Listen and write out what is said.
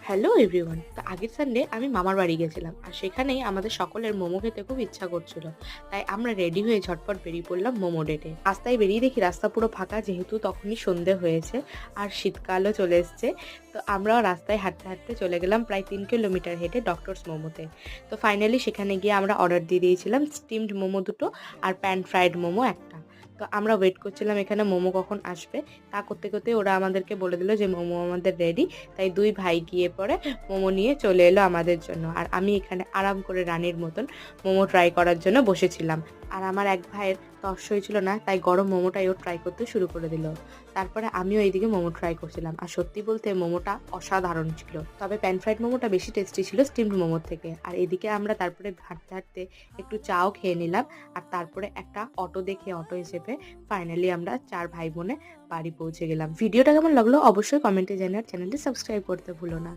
Hello everyone. তো আগের Sunday আমি মামার বাড়ি গেছিলাম আর সেখানেই আমাদের সকলের মোমো খেতে খুব ইচ্ছা করছিল। তাই আমরা রেডি হয়ে ঝটপট বেরিয়ে পড়লাম মোমো ডেটে। রাস্তায় বেরিয়ে দেখি রাস্তা পুরো ফাঁকা, যেহেতু তখনই সন্ধে হয়েছে আর শীতকালও চলে এসছে। তো আমরাও রাস্তায় হাঁটতে হাঁটতে চলে গেলাম প্রায় 3 কিলোমিটার হেঁটে ডক্টরস মোমোতে। তো ফাইনালি সেখানে গিয়ে আমরা অর্ডার দিয়ে দিয়েছিলাম স্টিমড মোমো দুটো আর প্যান ফ্রাইড মোমো একটা। তো আমরা ওয়েট করছিলাম এখানে মোমো কখন আসবে। তা করতে করতে ওরা আমাদেরকে বলে দিল যে মোমো আমাদের রেডি। তাই দুই ভাই গিয়ে পরে মোমো নিয়ে চলে এলো আমাদের জন্য। আর আমি এখানে আরাম করে রানীর মতন মোমো ট্রাই করার জন্য বসেছিলাম। আর আমার এক ভাইয়ের তর্স হয়েছিল না, তাই গরম মোমোটাই ও ট্রাই করতে শুরু করে দিল। তারপরে আমিও এইদিকে মোমো ট্রাই করছিলাম। আর সত্যি বলতে মোমোটা অসাধারণ ছিল। তবে প্যান ফ্রাইড মোমোটা বেশি টেস্টি ছিল স্টিমড মোমোর থেকে। আর এদিকে আমরা তারপরে হাঁটতে হাঁটতে একটু চাও খেয়ে নিলাম। আর তারপরে একটা অটো দেখে অটো হিসেবে ফাইনালি আমরা 4 ভাই বোনে বাড়ি পৌঁছে গেলাম। ভিডিওটা কেমন লাগলো অবশ্যই কমেন্টে জানিয়ে আর চ্যানেলটি সাবস্ক্রাইব করতে ভুলো না।